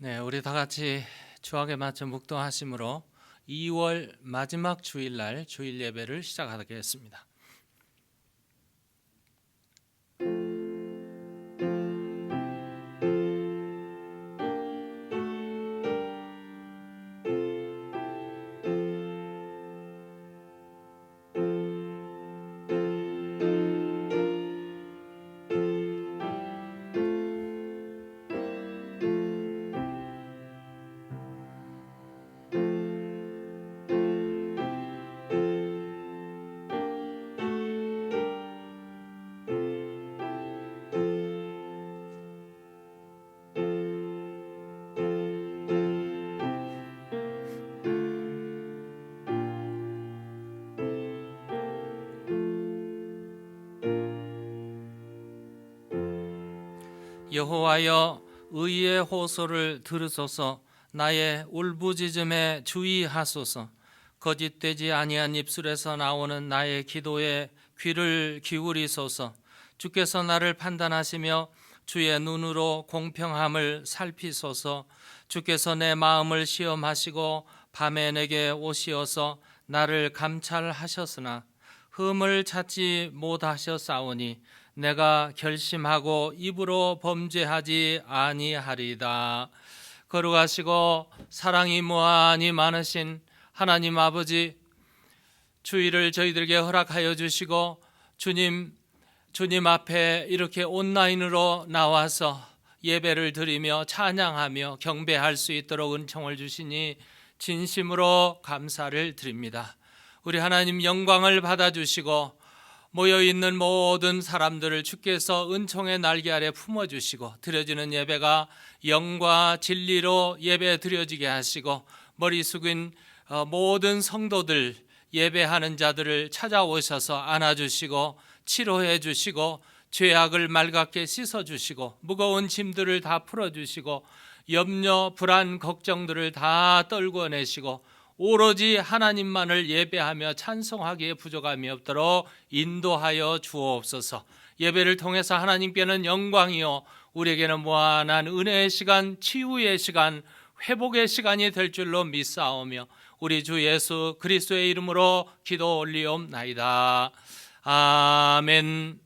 네, 우리 다 같이 주악에 맞춰 묵도하심으로 2월 마지막 주일날 주일 예배를 시작하겠습니다. 여호와여, 의의 호소를 들으소서. 나의 울부짖음에 주의하소서. 거짓되지 아니한 입술에서 나오는 나의 기도에 귀를 기울이소서. 주께서 나를 판단하시며 주의 눈으로 공평함을 살피소서. 주께서 내 마음을 시험하시고 밤에 내게 오시어서 나를 감찰하셨으나 흠을 찾지 못하셨사오니 내가 결심하고 입으로 범죄하지 아니하리다. 거룩하시고 사랑이 무한히 많으신 하나님 아버지, 주일을 저희들에게 허락하여 주시고 주님 앞에 이렇게 온라인으로 나와서 예배를 드리며 찬양하며 경배할 수 있도록 은총을 주시니 진심으로 감사를 드립니다. 우리 하나님 영광을 받아주시고 모여있는 모든 사람들을 주께서 은총의 날개 아래 품어주시고 드려지는 예배가 영과 진리로 예배 드려지게 하시고 머리 숙인 모든 성도들, 예배하는 자들을 찾아오셔서 안아주시고 치료해 주시고 죄악을 맑게 씻어주시고 무거운 짐들을 다 풀어주시고 염려, 불안, 걱정들을 다 떨궈내시고 오로지 하나님만을 예배하며 찬송하기에 부족함이 없도록 인도하여 주옵소서. 예배를 통해서 하나님께는 영광이요 우리에게는 무한한 은혜의 시간, 치유의 시간, 회복의 시간이 될 줄로 믿사오며 우리 주 예수 그리스도의 이름으로 기도 올리옵나이다. 아멘.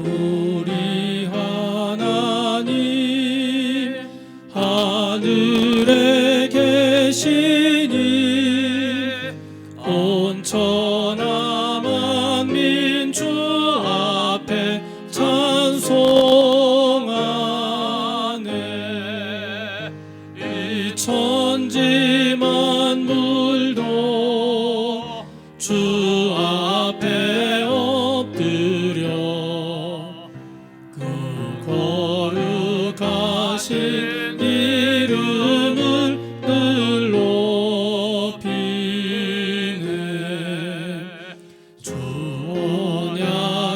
우리 하나님 하늘에 계시니 온 천하 만민 주 앞에 찬송하네. 이 천지 만물도 주 앞에 엎드려 거룩하신 이름을 늘 높이네. 주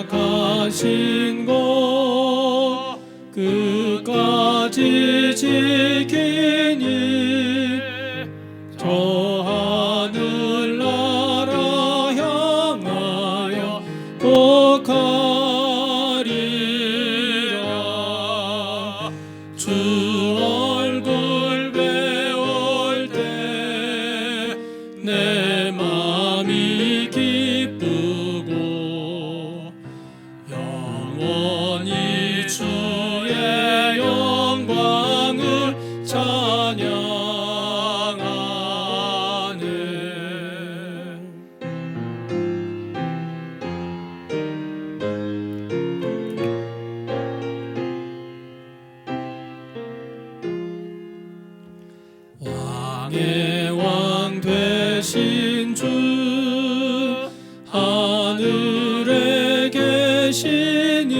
언약하신 것 끝까지 지키니 저 하늘나라 향하여 복하리라. 주 얼굴 배울 때 내 맘이 기쁘고 영원히 주의 영광을 찬양하네. 왕의 왕 되신 주 하늘에 계시니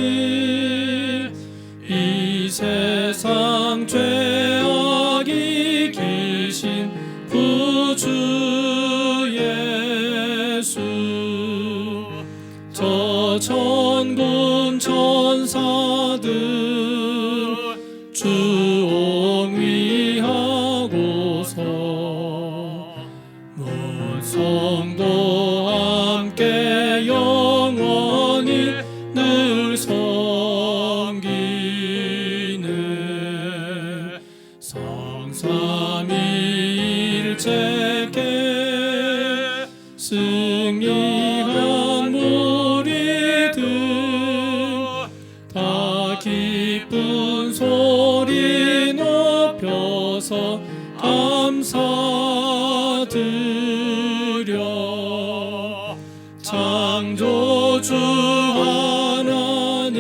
이 세상 죄악이 기신 구주 예수 저 천군 천사들 주 옹위하고서 성도와 함께 영원히 늘 섬기네. 성삼위일체께 승리한 무리들 다 기쁜 소리 높여서 감사드려. 창조주 하나님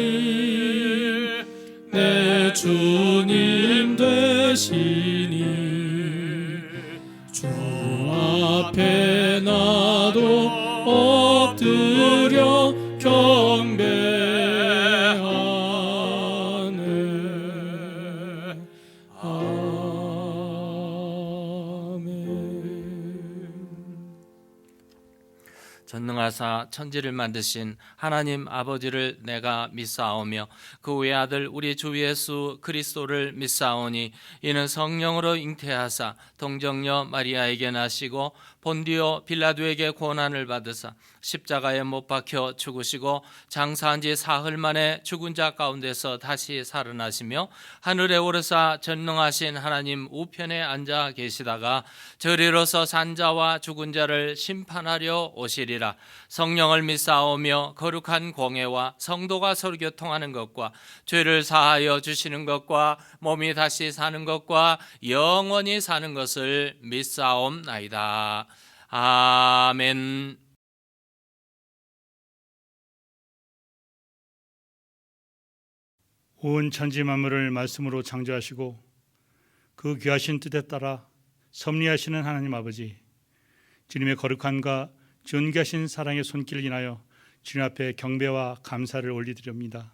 내 주님 되시니 주 앞에 나도 엎드려 경배하네. 전능하사 천지를 만드신 하나님 아버지를 내가 믿사오며 그 외아들 우리 주 예수 그리스도를 믿사오니 이는 성령으로 잉태하사 동정녀 마리아에게 나시고 본디오 빌라도에게 고난을 받으사 십자가에 못 박혀 죽으시고 장사한 지 사흘 만에 죽은 자 가운데서 다시 살아나시며 하늘에 오르사 전능하신 하나님 우편에 앉아 계시다가 저리로서 산자와 죽은 자를 심판하려 오시리라. 성령을 믿사오며 거룩한 공회와 성도가 서로 교통하는 것과 죄를 사하여 주시는 것과 몸이 다시 사는 것과 영원히 사는 것을 믿사옵나이다. 아멘. 온 천지 만물을 말씀으로 창조하시고 그 귀하신 뜻에 따라 섭리하시는 하나님 아버지, 주님의 거룩함과 존귀하신 사랑의 손길을 인하여 주님 앞에 경배와 감사를 올리드립니다.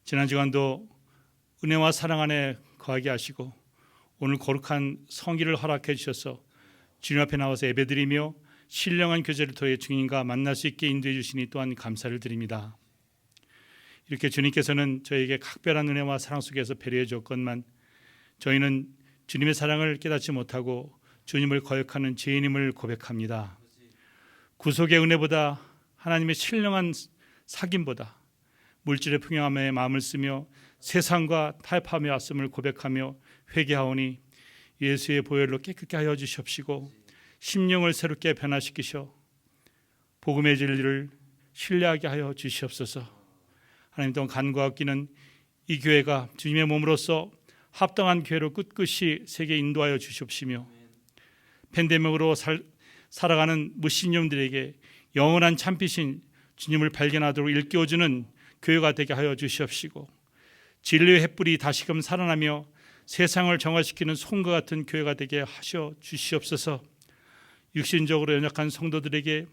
지난 주간도 은혜와 사랑 안에 거하게 하시고 오늘 거룩한 성기를 허락해 주셔서 주님 앞에 나와서 예배드리며 신령한 교제를 통해 주님과 만날 수 있게 인도해 주시니 또한 감사를 드립니다. 이렇게 주님께서는 저에게 각별한 은혜와 사랑 속에서 배려해 주었건만 저희는 주님의 사랑을 깨닫지 못하고 주님을 거역하는 죄인임을 고백합니다. 구속의 은혜보다 하나님의 신령한 사귐보다 물질의 풍요함에 마음을 쓰며 세상과 타협하며 왔음을 고백하며 회개하오니 예수의 보혈로 깨끗게 하여 주시옵시고 심령을 새롭게 변화시키셔 복음의 진리를 신뢰하게 하여 주시옵소서. 하나님 또한 간구와 끼는 이 교회가 주님의 몸으로서 합당한 교회로 꿋꿋이 세계 인도하여 주시옵시며 팬데믹으로 살아가는 무신념들에게 영원한 참피신 주님을 발견하도록 일깨워주는 교회가 되게 하여 주시옵시고 진리의 햇불이 다시금 살아나며 세상을 정화시키는 손과 같은 교회가 되게 하셔 주시옵소서. 육신적으로 연약한 성도들에게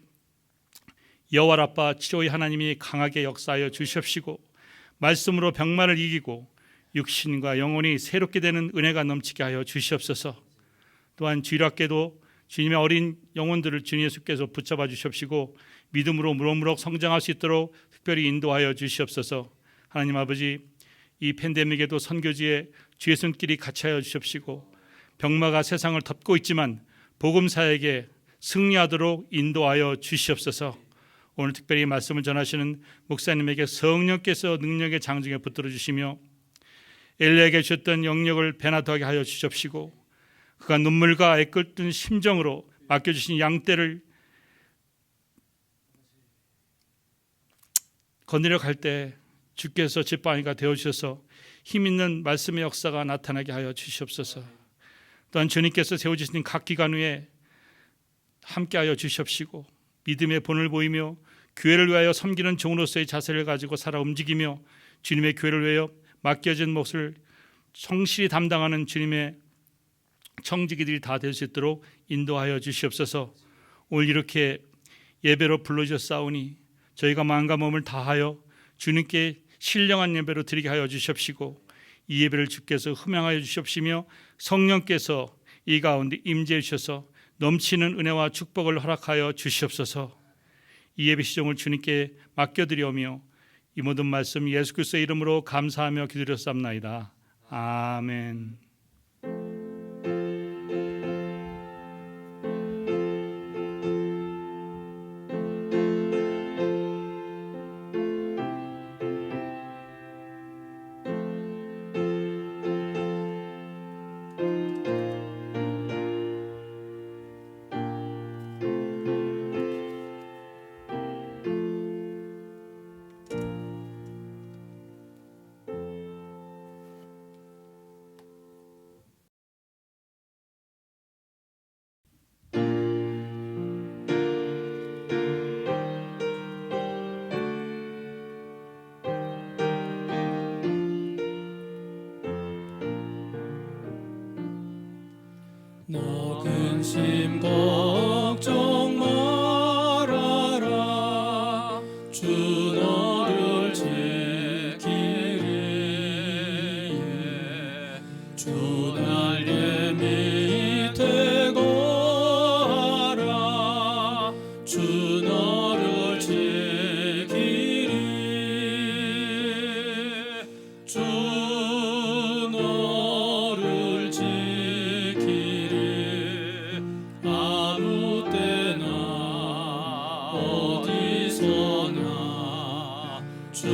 여호와라빠 치료의 하나님이 강하게 역사하여 주시옵시고 말씀으로 병마를 이기고 육신과 영혼이 새롭게 되는 은혜가 넘치게 하여 주시옵소서. 또한 주일학교도 주님의 어린 영혼들을 주님 예수께서 붙잡아 주시옵시고 믿음으로 무럭무럭 성장할 수 있도록 특별히 인도하여 주시옵소서. 하나님 아버지, 이 팬데믹에도 선교지에 주의 손길이 같이 하여 주시옵시고 병마가 세상을 덮고 있지만 복음사에게 승리하도록 인도하여 주시옵소서. 오늘 특별히 말씀을 전하시는 목사님에게 성령께서 능력의 장중에 붙들어 주시며 엘리야에게 주셨던 영역을 배나도하게 하여 주시옵시고 그가 눈물과 애끓던 심정으로 맡겨주신 양떼를 거느려 갈 때 주께서 지팡이가 되어주셔서 힘있는 말씀의 역사가 나타나게 하여 주시옵소서. 또한 주님께서 세워주신 각 기간 후에 함께하여 주시옵시고 믿음의 본을 보이며 교회를 위하여 섬기는 종으로서의 자세를 가지고 살아 움직이며 주님의 교회를 위하여 맡겨진 몫을 성실히 담당하는 주님의 청지기들이 다 될 수 있도록 인도하여 주시옵소서. 오늘 이렇게 예배로 불러주셨사오니 저희가 마음과 몸을 다하여 주님께 신령한 예배로 드리게 하여 주시옵시고 이 예배를 주께서 흠양하여 주시옵시며 성령께서 이 가운데 임재해 주셔서 넘치는 은혜와 축복을 허락하여 주시옵소서. 이 예배 시종을 주님께 맡겨드리오며 이 모든 말씀 예수 그리스도의 이름으로 감사하며 기도드렸사옵나이다. 아멘. 너 근심 걱정 말아라. 주 너를 지키리. 주 날개 밑에 거하라. 주 너를 지키리. 주 너를 지키리. 아무 때나 어디서나 주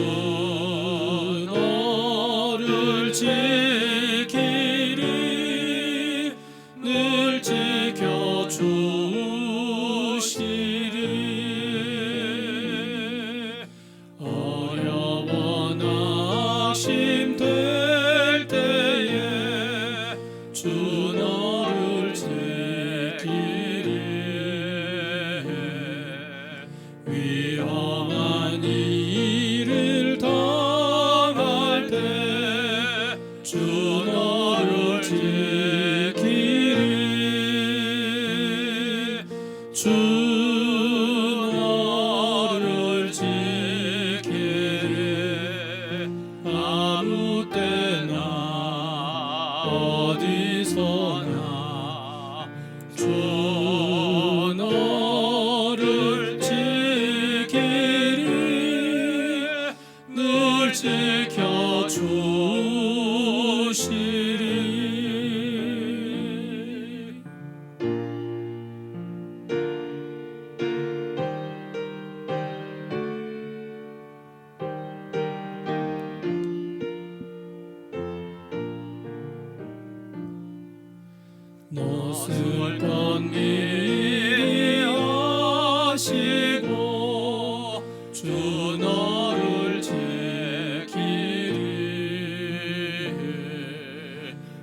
너를 지키리. 늘 지켜주시리. 어려워 낙심될 때에 주 너를 지키리. 위험한 일을 당할 때 주 너를 지키리. 주 너를 지키리. 아무 때나 어디서나 주 너를 지키리. 늘 지켜주시리. 노슬 것 미리 아시고 주 너를 지키리.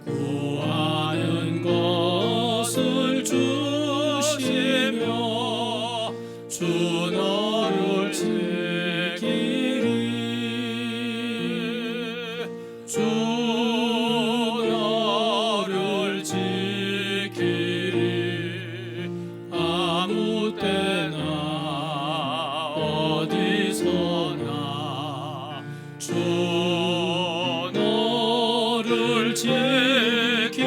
구하는 것을 주시며 주 너를 지키리. 주 너를 지키리. 아무 때나 어디서나 주 너를 지키리.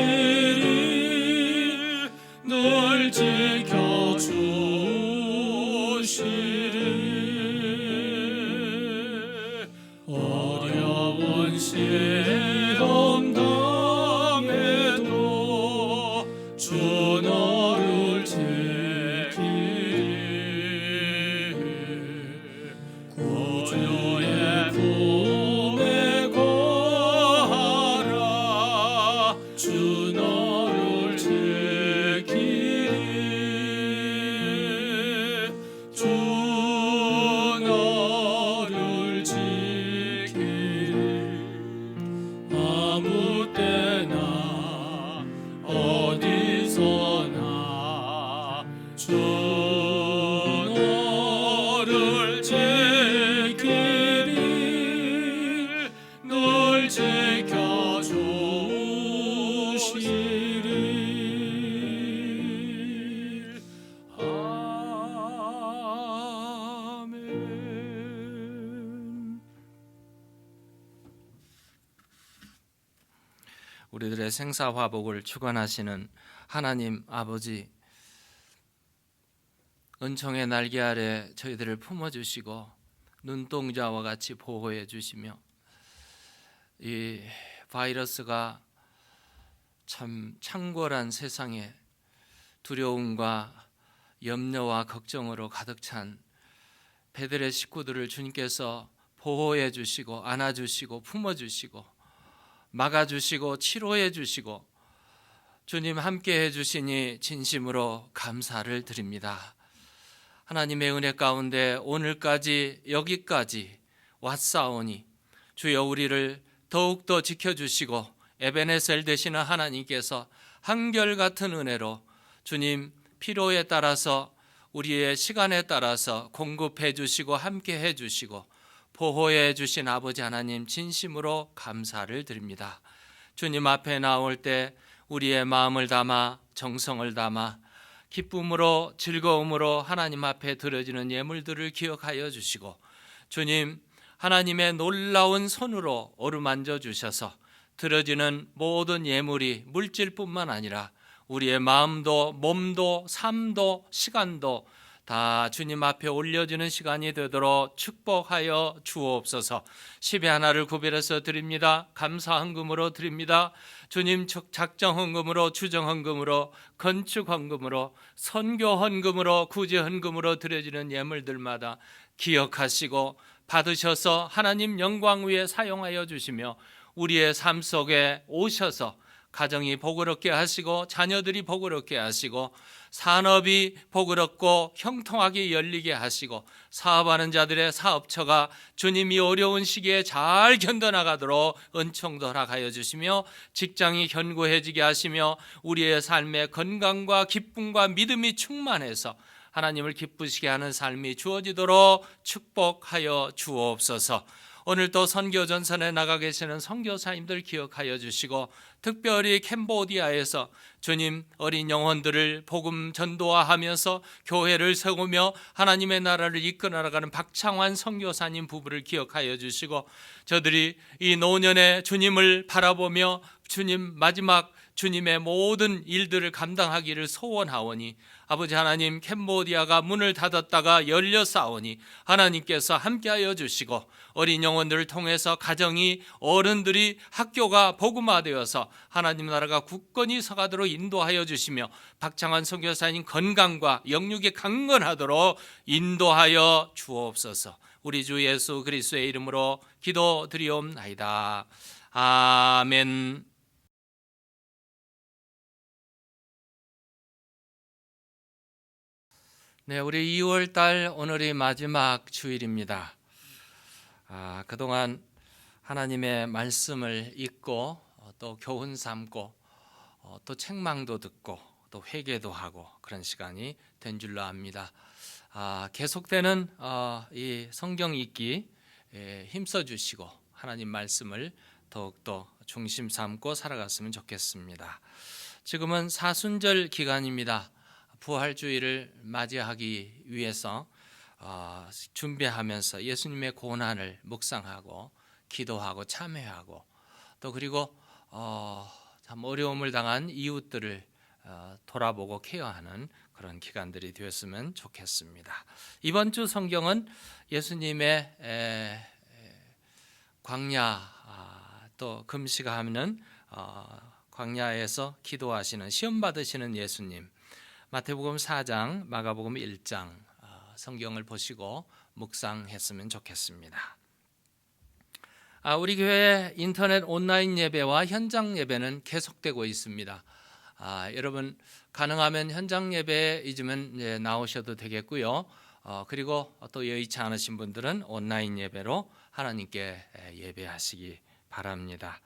늘 지켜주시리. 어려운 시험 당해도 주 너를 지키리. 구주의 품에 거하라. 주 너를 지키리. 주 너를 지키리. 아무 때나 어디서나 주 너를 지키리. 늘 지켜주시리. 아멘. 우리들의 생사화복을 주관하시는 하나님 아버지, 은총의 날개 아래 저희들을 품어주시고 눈동자와 같이 보호해 주시며 이 바이러스가 참 창궐한 세상에 두려움과 염려와 걱정으로 가득 찬 배들의 식구들을 주님께서 보호해 주시고 안아주시고 품어주시고 막아주시고 치료해 주시고 주님 함께해 주시니 진심으로 감사를 드립니다. 하나님의 은혜 가운데 오늘까지 여기까지 왔사오니 주여 우리를 더욱더 지켜주시고 에베네셀 되시는 하나님께서 한결같은 은혜로 주님 필요에 따라서 우리의 시간에 따라서 공급해 주시고 함께해 주시고 보호해 주신 아버지 하나님 진심으로 감사를 드립니다. 주님 앞에 나올 때 우리의 마음을 담아 정성을 담아 기쁨으로 즐거움으로 하나님 앞에 드려지는 예물들을 기억하여 주시고, 주님 하나님의 놀라운 손으로 어루만져 주셔서 드려지는 모든 예물이 물질뿐만 아니라 우리의 마음도 몸도 삶도 시간도 다 주님 앞에 올려지는 시간이 되도록 축복하여 주옵소서. 10의 하나를 구별해서 드립니다. 감사 헌금으로 드립니다. 주님 작정 헌금으로, 주정 헌금으로, 건축 헌금으로, 선교 헌금으로, 구제 헌금으로 드려지는 예물들마다 기억하시고 받으셔서 하나님 영광 위에 사용하여 주시며 우리의 삶 속에 오셔서 가정이 복을 하시고 자녀들이 복을 하시고 산업이 복을 얻고 형통하게 열리게 하시고 사업하는 자들의 사업처가 주님이 어려운 시기에 잘 견뎌나가도록 은총도 허락하여 주시며 직장이 견고해지게 하시며 우리의 삶에 건강과 기쁨과 믿음이 충만해서 하나님을 기쁘시게 하는 삶이 주어지도록 축복하여 주옵소서. 오늘도 선교 전선에 나가 계시는 선교사님들 기억하여 주시고 특별히 캄보디아에서 주님 어린 영혼들을 복음 전도화하면서 교회를 세우며 하나님의 나라를 이끌어 나가는 박창환 선교사님 부부를 기억하여 주시고 저들이 이 노년에 주님을 바라보며 주님 마지막 주님의 모든 일들을 감당하기를 소원하오니 아버지 하나님 캄보디아가 문을 닫았다가 열렸사오니 하나님께서 함께하여 주시고 어린 영혼들을 통해서 가정이 어른들이 학교가 복음화되어서 하나님 나라가 굳건히 서가도록 인도하여 주시며 박창환 선교사님 건강과 영육이 강건하도록 인도하여 주옵소서. 우리 주 예수 그리스도의 이름으로 기도드리옵나이다. 아멘. 네, 우리 2월 달 오늘이 마지막 주일입니다. 그동안 하나님의 말씀을 읽고 또 교훈 삼고 또 책망도 듣고 또 회개도 하고 그런 시간이 된 줄로 압니다. 계속되는 이 성경 읽기 힘써 주시고 하나님 말씀을 더욱더 중심 삼고 살아갔으면 좋겠습니다. 지금은 사순절 기간입니다. 부활주의를 맞이하기 위해서 준비하면서 예수님의 고난을 묵상하고 기도하고 참회하고 또 그리고 참 어려움을 당한 이웃들을 돌아보고 케어하는 그런 기간들이 되었으면 좋겠습니다. 이번 주 성경은 예수님의 광야 또 금식하는 광야에서 기도하시는 시험 받으시는 예수님, 마태복음 4장, 마가복음 1장 성경을 보시고 묵상했으면 좋겠습니다. 우리 교회 인터넷 온라인 예배와 현장 예배는 계속되고 있습니다. 여러분 가능하면 현장 예배에 이제 나오셔도 되겠고요. 그리고 또 여의치 않으신 분들은 온라인 예배로 하나님께 예배하시기 바랍니다.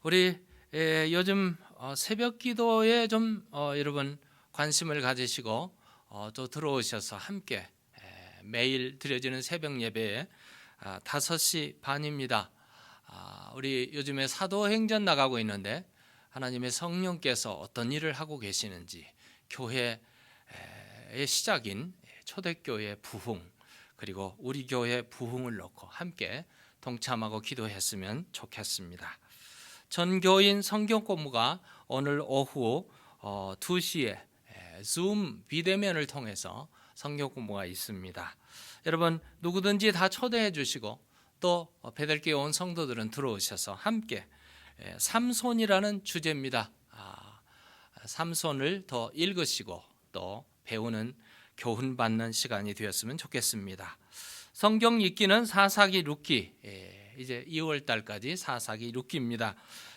우리 요즘 새벽 기도에 좀 여러분 관심을 가지시고 또 들어오셔서 함께 매일 드려지는 새벽 예배에 5시 반입니다. 우리 요즘에 사도행전 나가고 있는데 하나님의 성령께서 어떤 일을 하고 계시는지 교회의 시작인 초대교회 부흥 그리고 우리 교회 부흥을 놓고 함께 동참하고 기도했으면 좋겠습니다. 전교인 성경 공부가 오늘 오후 2시에 줌 비대면을 통해서 성경 공부가 있습니다. 여러분 누구든지 다 초대해 주시고 또 베들기에 온 성도들은 들어오셔서 함께 삼손이라는 주제입니다. 삼손을 더 읽으시고 또 배우는 교훈받는 시간이 되었으면 좋겠습니다. 성경 읽기는 사사기 룻기 이제 2월 달까지 사사기 룻기입니다.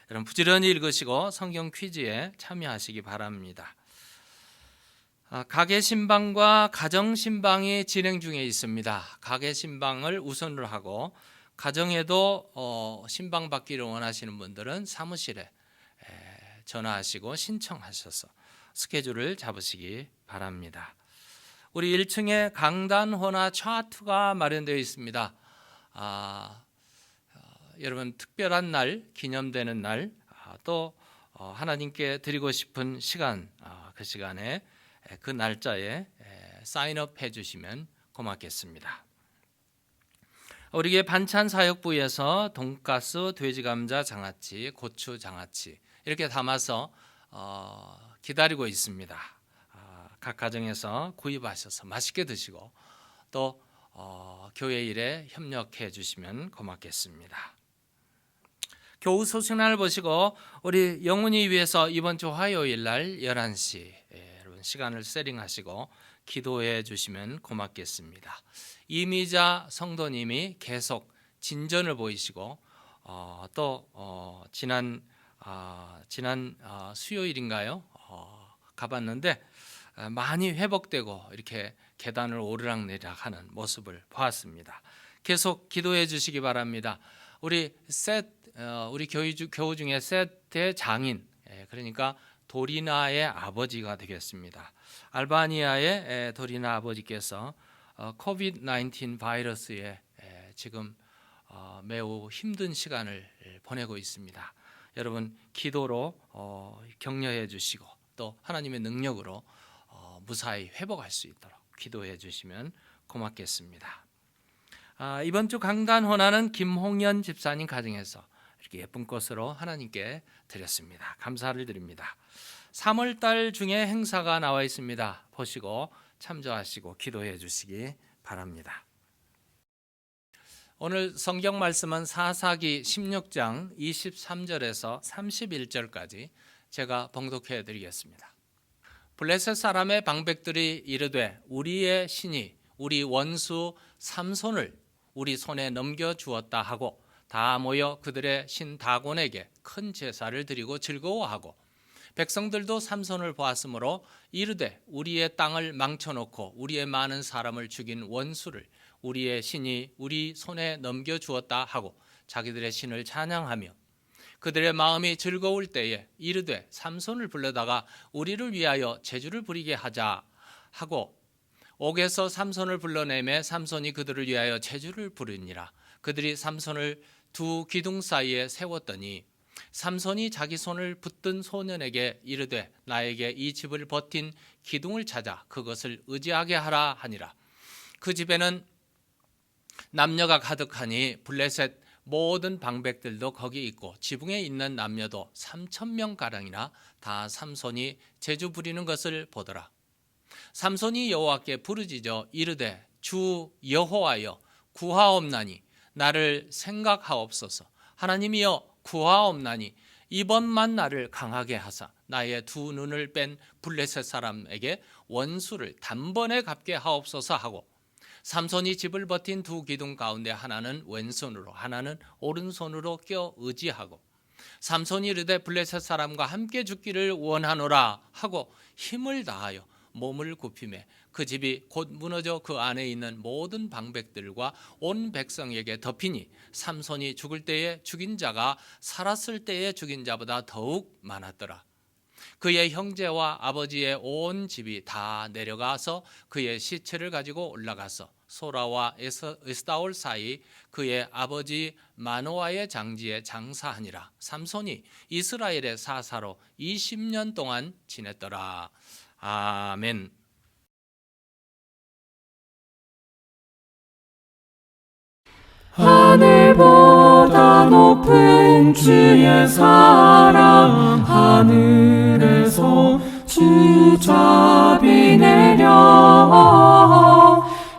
여러분 부지런히 읽으시고 성경 퀴즈에 참여하시기 바랍니다. 가계신방과 가정신방이 진행 중에 있습니다. 가계신방을 우선으로 하고 가정에도 신방받기를 원하시는 분들은 사무실에 전화하시고 신청하셔서 스케줄을 잡으시기 바랍니다. 우리 1층에 강단호나 차트가 마련되어 있습니다. 여러분 특별한 날, 기념되는 날, 또 하나님께 드리고 싶은 시간, 그 시간에 그 날짜에 사인업 해주시면 고맙겠습니다. 우리에게 반찬 사역부에서 돈가스, 돼지감자 장아찌, 고추 장아찌 이렇게 담아서 기다리고 있습니다. 각 가정에서 구입하셔서 맛있게 드시고 또 교회 일에 협력해 주시면 고맙겠습니다. 교우 소식란을 보시고 우리 영훈이 위해서 이번 주 화요일 날 11시 여러분 시간을 세팅하시고 기도해 주시면 고맙겠습니다. 이미자 성도님이 계속 진전을 보이시고 또 지난 수요일인가요? 가봤는데 많이 회복되고 이렇게 계단을 오르락내리락하는 모습을 보았습니다. 계속 기도해 주시기 바랍니다. 우리 교우 중에 셋의 장인, 그러니까 도리나의 아버지가 되겠습니다. 알바니아의 도리나 아버지께서 코비드-19 바이러스에 지금 매우 힘든 시간을 보내고 있습니다. 여러분 기도로 격려해 주시고 또 하나님의 능력으로 무사히 회복할 수 있도록 기도해 주시면 고맙겠습니다. 이번 주 강단 헌화는 김홍연 집사님 가정에서 이렇게 예쁜 꽃으로 하나님께 드렸습니다. 감사를 드립니다. 3월 달 중에 행사가 나와 있습니다. 보시고 참조하시고 기도해 주시기 바랍니다. 오늘 성경 말씀은 사사기 16장 23절에서 31절까지 제가 봉독해 드리겠습니다. 블레셋 사람의 방백들이 이르되 우리의 신이 우리 원수 삼손을 우리 손에 넘겨주었다 하고 다 모여 그들의 신 다곤에게 큰 제사를 드리고 즐거워하고 백성들도 삼손을 보았으므로 이르되 우리의 땅을 망쳐놓고 우리의 많은 사람을 죽인 원수를 우리의 신이 우리 손에 넘겨주었다 하고 자기들의 신을 찬양하며 그들의 마음이 즐거울 때에 이르되 삼손을 불러다가 우리를 위하여 제주를 부리게 하자 하고 옥에서 삼손을 불러내매 삼손이 그들을 위하여 제주를 부르니라. 그들이 삼손을 두 기둥 사이에 세웠더니 삼손이 자기 손을 붙든 소년에게 이르되 나에게 이 집을 버틴 기둥을 찾아 그것을 의지하게 하라 하니라. 그 집에는 남녀가 가득하니 블레셋 모든 방백들도 거기 있고 지붕에 있는 남녀도 3,000명 가량이나 다 삼손이 제주 부리는 것을 보더라. 삼손이 여호와께 부르짖어 이르되 주 여호와여 구하옵나니 나를 생각하옵소서. 하나님이여 구하옵나니 이번만 나를 강하게 하사 나의 두 눈을 뺀 블레셋 사람에게 원수를 단번에 갚게 하옵소서 하고 삼손이 집을 버틴 두 기둥 가운데 하나는 왼손으로 하나는 오른손으로 껴 의지하고 삼손이 이르되 블레셋 사람과 함께 죽기를 원하노라 하고 힘을 다하여 몸을 굽히매 그 집이 곧 무너져 그 안에 있는 모든 방백들과 온 백성에게 덮이니 삼손이 죽을 때에 죽인 자가 살았을 때에 죽인 자보다 더욱 많았더라. 그의 형제와 아버지의 온 집이 다 내려가서 그의 시체를 가지고 올라가서 소라와 에스다올 사이 그의 아버지 마노아의 장지에 장사하니라. 삼손이 이스라엘의 사사로 20년 동안 지냈더라. 아멘. 하늘보다 높은 주의 사랑 하늘에서 주잡이 내려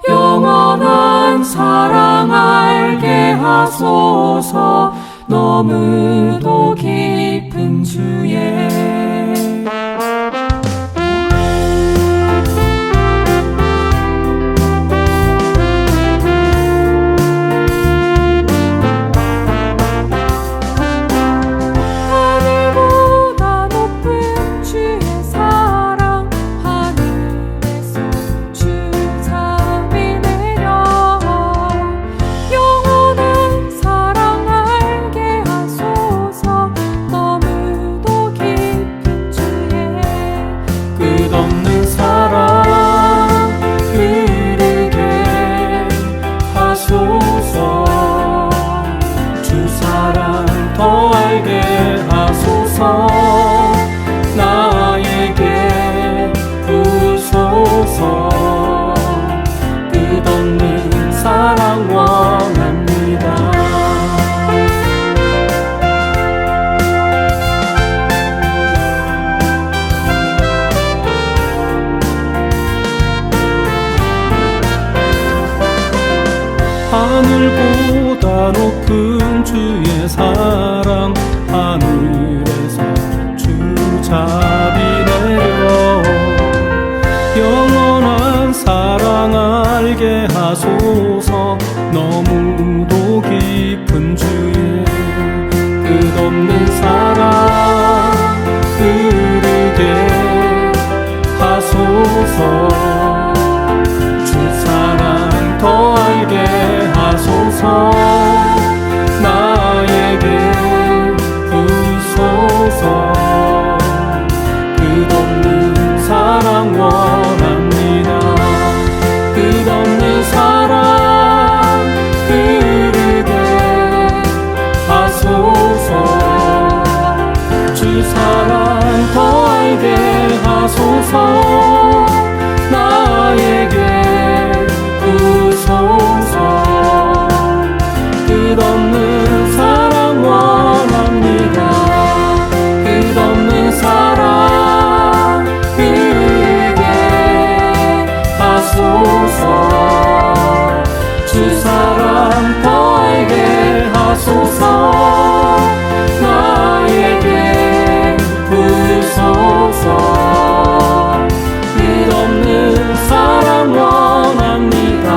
영원한 사랑 알게 하소서. 너무도 깊은 주의 더 알게 하소서. 높은 주의 사랑 하늘에서 주잡이 내려 영원한 사랑 알게 하소서. 너무도 깊은 주의 끝없는 사랑 흐르게 하소서. 주 사랑 더 알게 하소서. 나에게 부소서. 끝없는 사랑 원합니다. 끝없는 사랑 흐르게 하소서. 주 사랑 더 알게 하소서. 나에게 부소서. 끝없는 사랑 원합니다. 끝없는 사랑 흐르게 하소서. 주 사랑 더 알게 하소서. 나에게 부소서. 끝없는 사랑 원합니다.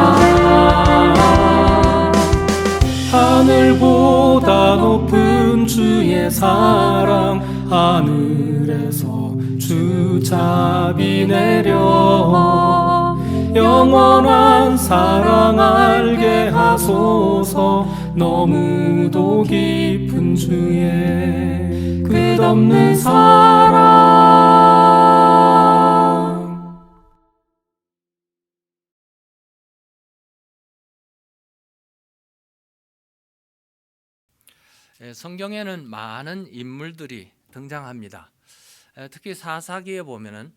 하늘보다 높은 주의 사랑 하늘에서 주잡이 내려 영원한 사랑 알게 하소서. 너무도 깊은 주의 끝없는 사랑. 성경에는 많은 인물들이 등장합니다. 특히 사사기에 보면은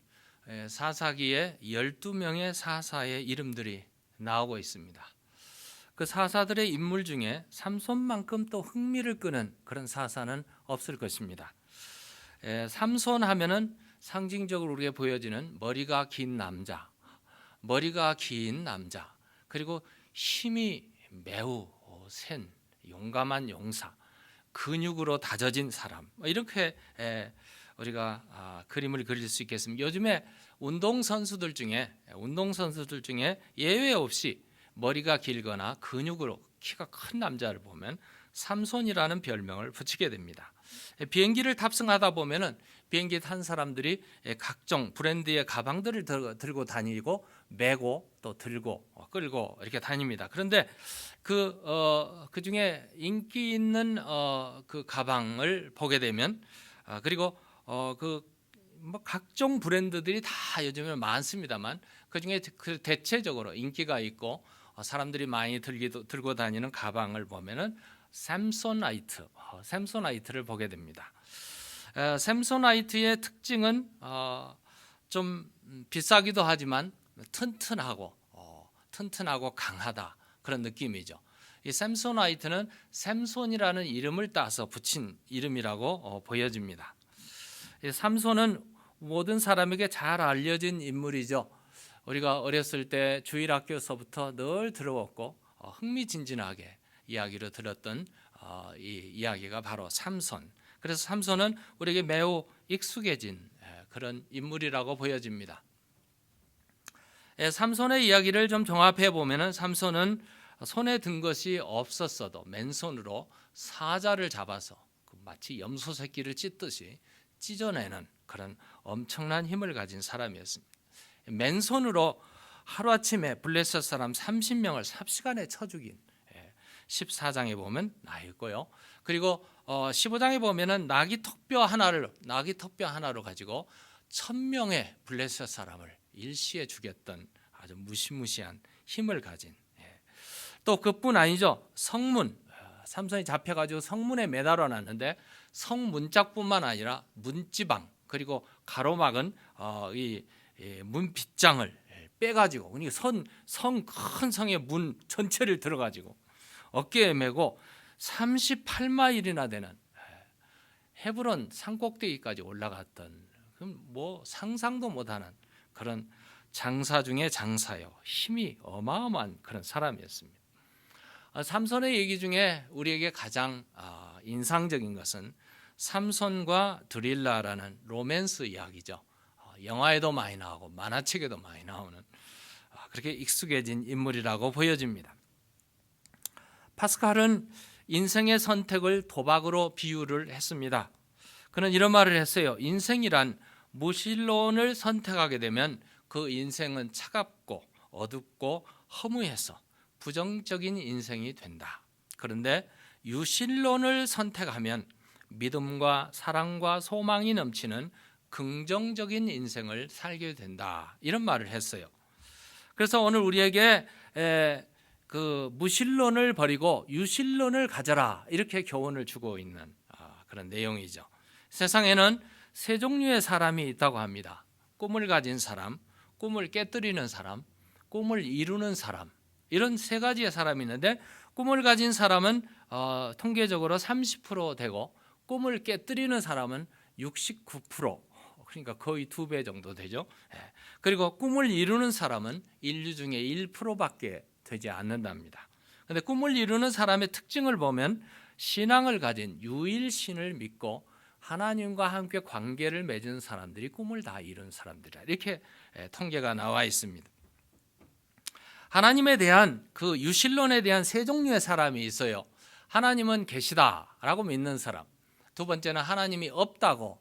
사사기에 12명의 사사의 이름들이 나오고 있습니다. 그 사사들의 인물 중에 삼손만큼 또 흥미를 끄는 그런 사사는 없을 것입니다. 삼손 하면은 상징적으로 우리에게 보여지는 머리가 긴 남자, 그리고 힘이 매우 센 용감한 용사, 근육으로 다져진 사람, 이렇게 우리가 그림을 그릴 수 있겠습니다. 요즘에 운동선수들 중에 예외 없이 머리가 길거나 근육으로 키가 큰 남자를 보면 삼손이라는 별명을 붙이게 됩니다. 비행기를 탑승하다 보면은 비행기 탄 사람들이 각종 브랜드의 가방들을 들고 다니고 메고 또 들고 끌고 이렇게 다닙니다. 그런데 그 중에 인기 있는 그 가방을 보게 되면 그리고 뭐 각종 브랜드들이 다 요즘에 많습니다만 그 중에 대체적으로 인기가 있고 사람들이 많이 들고 다니는 가방을 보면은 샘소나이트를 보게 됩니다. 샘소나이트의 특징은 좀 비싸기도 하지만 튼튼하고 강하다, 그런 느낌이죠. 이 샘소나이트는 샘손이라는 이름을 따서 붙인 이름이라고 보여집니다. 이 삼손은 모든 사람에게 잘 알려진 인물이죠. 우리가 어렸을 때 주일학교에서부터 늘 들어왔고 흥미진진하게 이야기를 들었던 이 이야기가 바로 삼손. 그래서 삼손은 우리에게 매우 익숙해진 그런 인물이라고 보여집니다. 삼손의 이야기를 좀 종합해 보면은 삼손은 손에 든 것이 없었어도 맨손으로 사자를 잡아서 마치 염소 새끼를 찢듯이 찢어내는 그런 엄청난 힘을 가진 사람이었습니다. 맨손으로 하루아침에 블레셋 사람 30명을 삽시간에 쳐 죽인 14장에 보면 나 있고요. 그리고 15장에 보면은 나귀 턱뼈 하나로 가지고 1000명의 블레셋 사람을 일시에 죽였던 아주 무시무시한 힘을 가진, 또 그뿐 아니죠. 성문, 삼손이 잡혀가지고 성문에 매달아 놨는데 성문짝뿐만 아니라 문지방 그리고 가로막은 이 문빗장을 빼가지고 큰 성의 문 전체를 들어가지고 어깨에 메고 38마일이나 되는 헤브론 산꼭대기까지 올라갔던, 뭐 상상도 못하는 그런 장사 중에 장사요, 힘이 어마어마한 그런 사람이었습니다. 삼손의 얘기 중에 우리에게 가장 인상적인 것은 삼손과 드릴라라는 로맨스 이야기죠. 영화에도 많이 나오고 만화책에도 많이 나오는 그렇게 익숙해진 인물이라고 보여집니다. 파스칼은 인생의 선택을 도박으로 비유를 했습니다. 그는 이런 말을 했어요. 인생이란 무신론을 선택하게 되면 그 인생은 차갑고 어둡고 허무해서 부정적인 인생이 된다. 그런데 유신론을 선택하면 믿음과 사랑과 소망이 넘치는 긍정적인 인생을 살게 된다. 이런 말을 했어요. 그래서 오늘 우리에게 그 무신론을 버리고 유신론을 가져라 이렇게 교훈을 주고 있는 그런 내용이죠. 세상에는 세 종류의 사람이 있다고 합니다. 꿈을 가진 사람, 꿈을 깨뜨리는 사람, 꿈을 이루는 사람, 이런 세 가지의 사람이 있는데 꿈을 가진 사람은 통계적으로 30% 되고 꿈을 깨뜨리는 사람은 69%, 그러니까 거의 2배 정도 되죠. 그리고 꿈을 이루는 사람은 인류 중에 1%밖에 되지 않는답니다. 그런데 꿈을 이루는 사람의 특징을 보면 신앙을 가진 유일신을 믿고 하나님과 함께 관계를 맺은 사람들이 꿈을 다 이룬 사람들이라 이렇게 통계가 나와 있습니다. 하나님에 대한 그 유신론에 대한 세 종류의 사람이 있어요. 하나님은 계시다라고 믿는 사람, 두 번째는 하나님이 없다고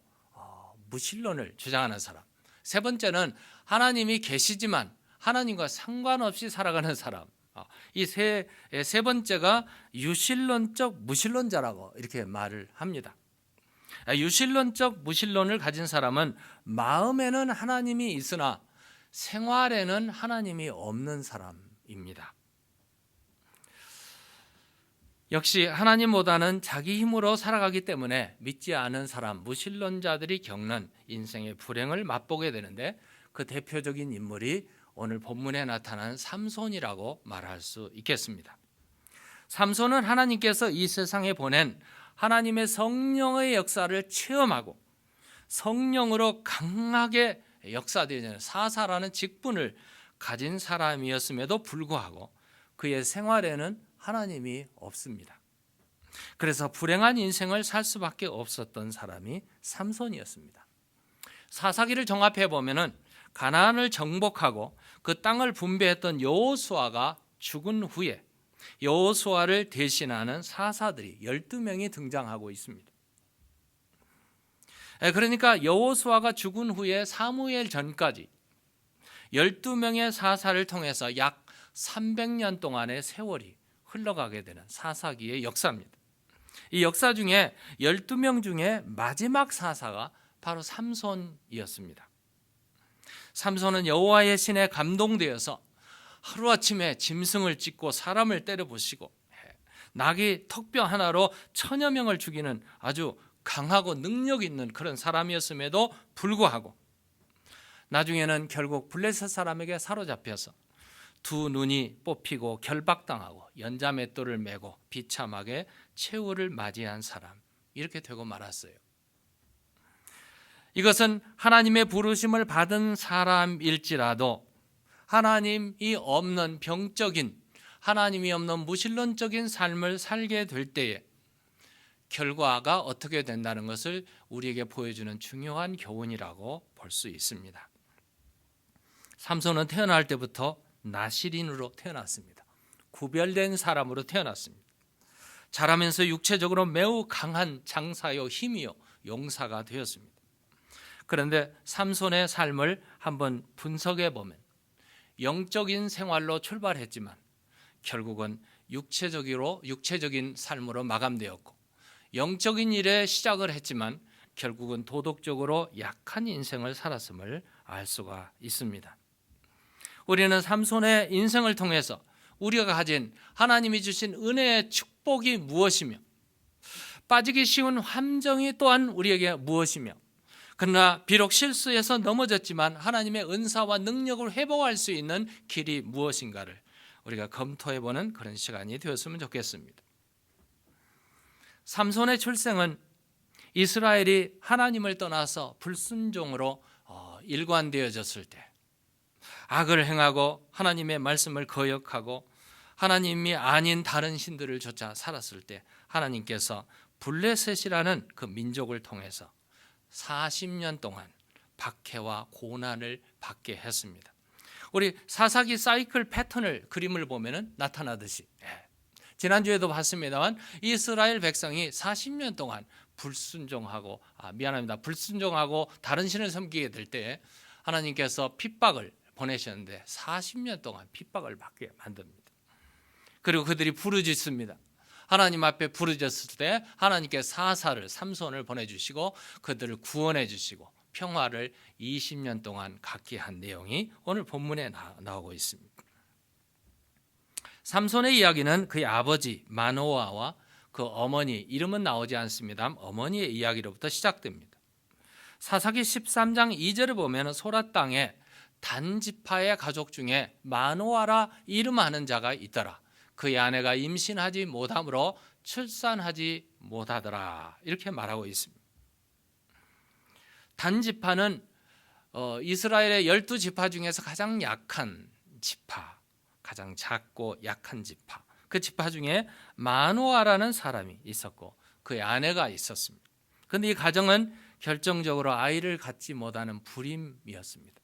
무신론을 주장하는 사람, 세 번째는 하나님이 계시지만 하나님과 상관없이 살아가는 사람. 이 세 번째가 유신론적 무신론자라고 이렇게 말을 합니다. 유신론적 무신론을 가진 사람은 마음에는 하나님이 있으나 생활에는 하나님이 없는 사람입니다. 역시 하나님보다는 자기 힘으로 살아가기 때문에 믿지 않은 사람, 무신론자들이 겪는 인생의 불행을 맛보게 되는데 그 대표적인 인물이 오늘 본문에 나타난 삼손이라고 말할 수 있겠습니다. 삼손은 하나님께서 이 세상에 보낸 하나님의 성령의 역사를 체험하고 성령으로 강하게 역사되는 사사라는 직분을 가진 사람이었음에도 불구하고 그의 생활에는 하나님이 없습니다. 그래서 불행한 인생을 살 수밖에 없었던 사람이 삼손이었습니다. 사사기를 종합해 보면은 가나안을 정복하고 그 땅을 분배했던 여호수아가 죽은 후에 여호수아를 대신하는 사사들이 12명이 등장하고 있습니다. 그러니까 여호수아가 죽은 후에 사무엘 전까지 12명의 사사를 통해서 약 300년 동안의 세월이 흘러가게 되는 사사기의 역사입니다. 이 역사 중에 12명 중에 마지막 사사가 바로 삼손이었습니다. 삼손은 여호와의 신에 감동되어서 하루아침에 짐승을 찢고 사람을 때려 부시고 나귀 턱뼈 하나로 1000여 명을 죽이는 아주 강하고 능력 있는 그런 사람이었음에도 불구하고 나중에는 결국 블레셋 사람에게 사로잡혀서 두 눈이 뽑히고 결박당하고 연자맷돌을 메고 비참하게 최후를 맞이한 사람, 이렇게 되고 말았어요. 이것은 하나님의 부르심을 받은 사람일지라도 하나님이 없는 병적인, 하나님이 없는 무신론적인 삶을 살게 될 때에 결과가 어떻게 된다는 것을 우리에게 보여주는 중요한 교훈이라고 볼 수 있습니다. 삼손은 태어날 때부터 나실인으로 태어났습니다. 구별된 사람으로 태어났습니다. 자라면서 육체적으로 매우 강한 장사요 힘이요 용사가 되었습니다. 그런데 삼손의 삶을 한번 분석해 보면 영적인 생활로 출발했지만 결국은 육체적인 삶으로 마감되었고, 영적인 일에 시작을 했지만 결국은 도덕적으로 약한 인생을 살았음을 알 수가 있습니다. 우리는 삼손의 인생을 통해서 우리가 가진 하나님이 주신 은혜의 축복이 무엇이며 빠지기 쉬운 함정이 또한 우리에게 무엇이며, 그러나 비록 실수해서 넘어졌지만 하나님의 은사와 능력을 회복할 수 있는 길이 무엇인가를 우리가 검토해보는 그런 시간이 되었으면 좋겠습니다. 삼손의 출생은 이스라엘이 하나님을 떠나서 불순종으로 일관되어졌을 때, 악을 행하고 하나님의 말씀을 거역하고 하나님이 아닌 다른 신들을 쫓아 살았을 때 하나님께서 블레셋이라는 그 민족을 통해서 40년 동안 박해와 고난을 받게 했습니다. 우리 사사기 사이클 패턴을 그림을 보면 나타나듯이 지난주에도 봤습니다만 이스라엘 백성이 40년 동안 불순종하고 다른 신을 섬기게 될 때 하나님께서 핍박을 보내셨는데 40년 동안 핍박을 받게 만듭니다. 그리고 그들이 부르짖습니다. 하나님 앞에 부르짖었을 때 하나님께 사사를 삼손을 보내주시고 그들을 구원해 주시고 평화를 20년 동안 갖게 한 내용이 오늘 본문에 나오고 있습니다. 삼손의 이야기는 그의 아버지 마노아와 그 어머니, 이름은 나오지 않습니다. 어머니의 이야기로부터 시작됩니다. 사사기 13장 2절을 보면 소라 땅에 단지파의 가족 중에 마노아라 이름하는 자가 있더라. 그의 아내가 임신하지 못하므로 출산하지 못하더라. 이렇게 말하고 있습니다. 단지파는 이스라엘의 12지파 중에서 가장 약한 지파, 가장 작고 약한 지파. 그 지파 중에 마노아라는 사람이 있었고 그의 아내가 있었습니다. 그런데 이 가정은 결정적으로 아이를 갖지 못하는 불임이었습니다.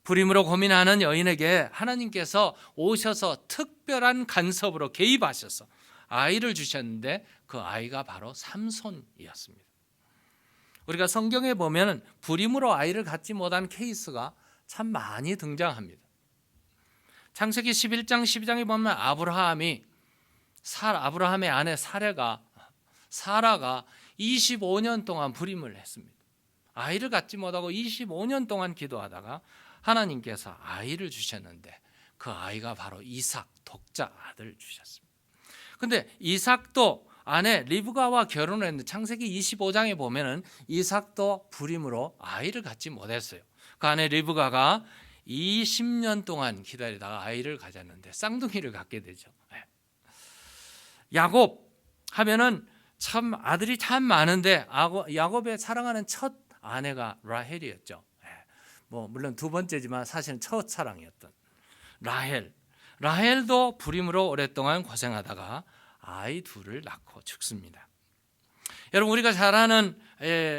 불임으로 고민하는 여인에게 하나님께서 오셔서 특별한 간섭으로 개입하셔서 아이를 주셨는데 그 아이가 바로 삼손이었습니다. 우리가 성경에 보면 불임으로 아이를 갖지 못한 케이스가 참 많이 등장합니다. 창세기 11장 12장에 보면 아브라함의 아내 사라가 25년 동안 불임을 했습니다. 아이를 갖지 못하고 25년 동안 기도하다가 하나님께서 아이를 주셨는데 그 아이가 바로 이삭, 독자 아들을 주셨습니다. 근데 이삭도 아내 리브가와 결혼했는데 창세기 25장에 보면은 이삭도 불임으로 아이를 갖지 못했어요. 그 아내 리브가가 20년 동안 기다리다가 아이를 가졌는데 쌍둥이를 갖게 되죠. 야곱 하면은 참 아들이 참 많은데 야곱의 사랑하는 첫 아내가 라헬이었죠. 물론 두 번째지만 사실은 첫 사랑이었던 라헬도 불임으로 오랫동안 고생하다가 아이 둘을 낳고 죽습니다. 여러분 우리가 잘 아는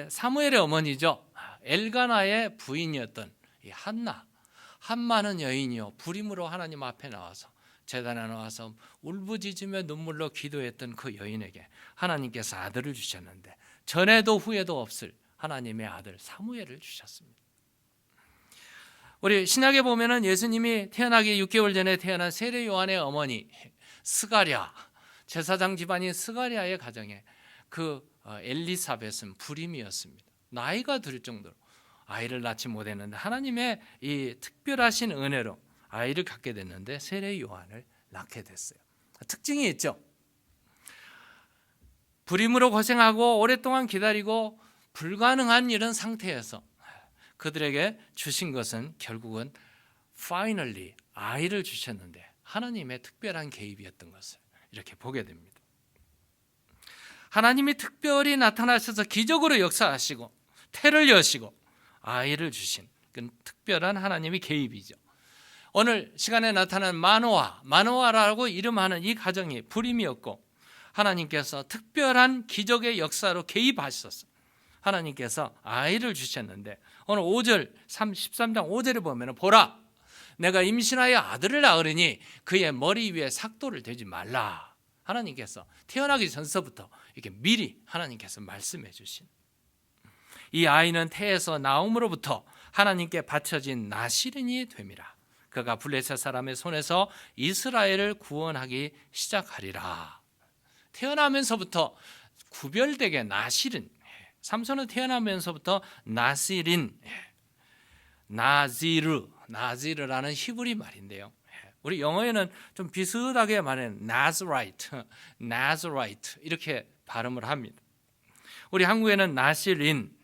사무엘의 어머니죠. 엘가나의 부인이었던 한마는 여인이요 불임으로 하나님 앞에 나와서 제단에 나와서 울부짖으며 눈물로 기도했던 그 여인에게 하나님께서 아들을 주셨는데 전에도 후에도 없을 하나님의 아들 사무엘을 주셨습니다. 우리 신약에 보면은 예수님이 태어나기 6개월 전에 태어난 세례 요한의 어머니 스가랴, 제사장 집안인 스가랴의 가정에 그 엘리사벳은 불임이었습니다. 나이가 들 정도로 아이를 낳지 못했는데 하나님의 이 특별하신 은혜로 아이를 갖게 됐는데 세례 요한을 낳게 됐어요. 특징이 있죠. 불임으로 고생하고 오랫동안 기다리고 불가능한 이런 상태에서 그들에게 주신 것은 결국은 finally 아이를 주셨는데 하나님의 특별한 개입이었던 것을 이렇게 보게 됩니다. 하나님이 특별히 나타나셔서 기적으로 역사하시고 태를 여시고 아이를 주신 그 특별한 하나님의 개입이죠. 오늘 시간에 나타난 마노아라고 이름하는 이 가정이 불임이었고 하나님께서 특별한 기적의 역사로 개입하셔서 하나님께서 아이를 주셨는데 오늘 13장 5절에 보면 보라 내가 임신하여 아들을 낳으리니 그의 머리 위에 삭도를 대지 말라. 하나님께서 태어나기 전서부터 이렇게 미리 하나님께서 말씀해 주신 이 아이는 태에서 나옴으로부터 하나님께 바쳐진 나실인이 됨이라. 그가 블레셋 사람의 손에서 이스라엘을 구원하기 시작하리라. 태어나면서부터 구별되게 나실인, 삼손은 태어나면서부터 나실인, 나지르라는 히브리 말인데요. 우리 영어에는 좀 비슷하게 말하는 나즈라이트 이렇게 발음을 합니다. 우리 한국에는 나실인,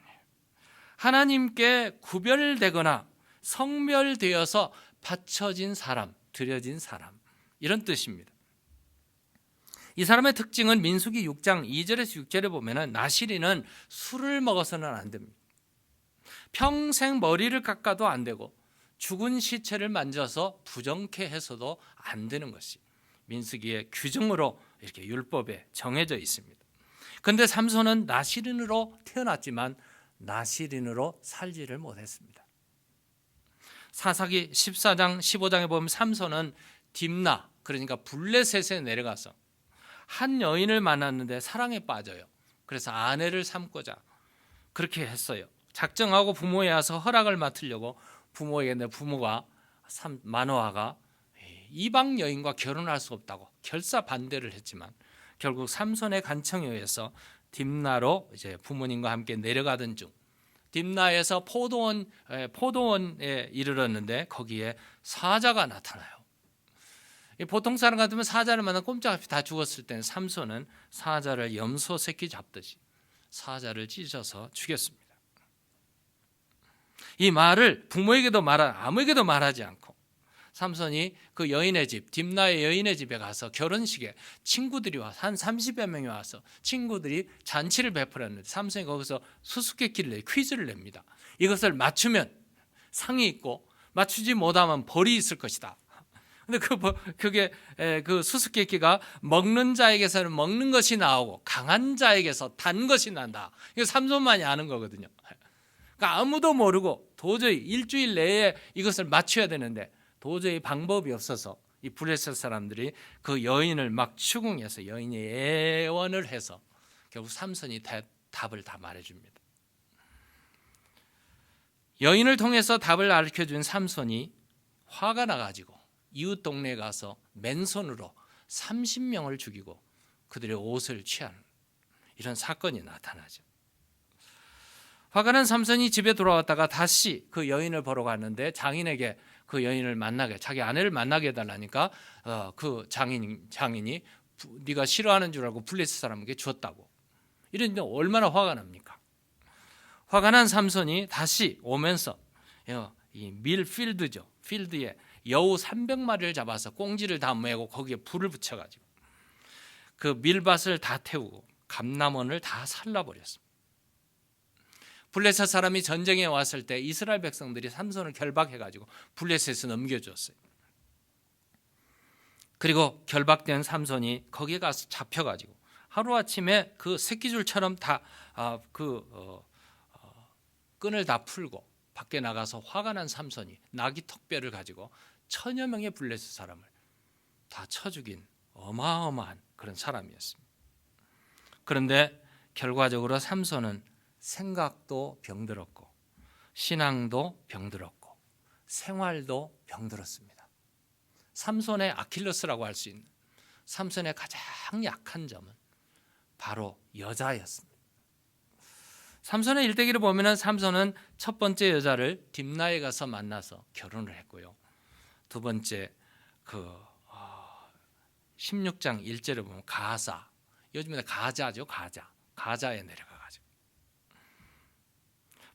하나님께 구별되거나 성별되어서 바쳐진 사람, 드려진 사람 이런 뜻입니다. 이 사람의 특징은 민수기 6장 2절에서 6절에 보면 나실인은 술을 먹어서는 안 됩니다. 평생 머리를 깎아도 안 되고 죽은 시체를 만져서 부정케 해서도 안 되는 것이 민수기의 규정으로 이렇게 율법에 정해져 있습니다. 그런데 삼손은 나시린으로 태어났지만 나시린으로 살지를 못했습니다. 사사기 14장 15장에 보면 삼손은 딥나, 그러니까 블레셋에 내려가서 한 여인을 만났는데 사랑에 빠져요. 그래서 아내를 삼고자 그렇게 했어요. 작정하고 부모에 와서 허락을 맡으려고 부모에게 내 부모가 마노아가 이방 여인과 결혼할 수 없다고 결사 반대를 했지만 결국 삼손의 간청에 의해서 딥나로 이제 부모님과 함께 내려가던 중 딥나에서 포도원에 이르렀는데 거기에 사자가 나타나요. 보통 사람 같으면 사자를 만나 꼼짝없이 다 죽었을 때는 삼손은 사자를 염소 새끼 잡듯이 사자를 찢어서 죽였습니다. 이 말을 부모에게도 아무에게도 말하지 않고 삼손이 그 여인의 집, 딥나의 여인의 집에 가서 결혼식에 친구들이 와서 한 30여 명이 와서 친구들이 잔치를 베풀었는데 삼손이 거기서 수수께끼를 퀴즈를 냅니다. 이것을 맞추면 상이 있고 맞추지 못하면 벌이 있을 것이다. 근데 그게 그 수수께끼가 먹는 자에게서는 먹는 것이 나오고 강한 자에게서 단 것이 난다. 이거 삼손만이 아는 거거든요. 그러니까 아무도 모르고 도저히 일주일 내에 이것을 맞춰야 되는데 도저히 방법이 없어서 이 블레셋 사람들이 그 여인을 막 추궁해서 여인이 애원을 해서 결국 삼손이 답을 다 말해줍니다. 여인을 통해서 답을 알려준 삼손이 화가 나가지고 이웃 동네에 가서 맨손으로 30명을 죽이고 그들의 옷을 취하는 이런 사건이 나타나죠. 화가 난 삼손이 집에 돌아왔다가 다시 그 여인을 보러 갔는데 장인에게 그 여인을 만나게, 자기 아내를 만나게 해달라니까 그 장인이 네가 싫어하는 줄 알고 블레셋 사람에게 줬다고. 이런데 얼마나 화가 납니까? 화가 난 삼손이 다시 오면서 이 밀필드죠. 필드에 여우 300마리를 잡아서 꽁지를 다 메고 거기에 불을 붙여가지고 그 밀밭을 다 태우고 감람원을 다 살라버렸습니다. 블레셋 사람이 전쟁에 왔을 때 이스라엘 백성들이 삼손을 결박해가지고 블레셋에 넘겨줬어요. 그리고 결박된 삼손이 거기에 가서 잡혀가지고 하루아침에 그 새끼줄처럼 다 끈을 다 풀고 밖에 나가서 화가 난 삼손이 나귀 턱뼈를 가지고 1000여 명의 블레셋 사람을 다 쳐 죽인 어마어마한 그런 사람이었습니다. 그런데 결과적으로 삼손은 생각도 병들었고 신앙도 병들었고 생활도 병들었습니다. 삼손의 아킬레스라고 할 수 있는 삼손의 가장 약한 점은 바로 여자였습니다. 삼손의 일대기를 보면 삼손은 첫 번째 여자를 딥나에 가서 만나서 결혼을 했고요. 두 번째 16장 1절에 보면 가사, 요즘에 가자죠. 가자에 내려가가지고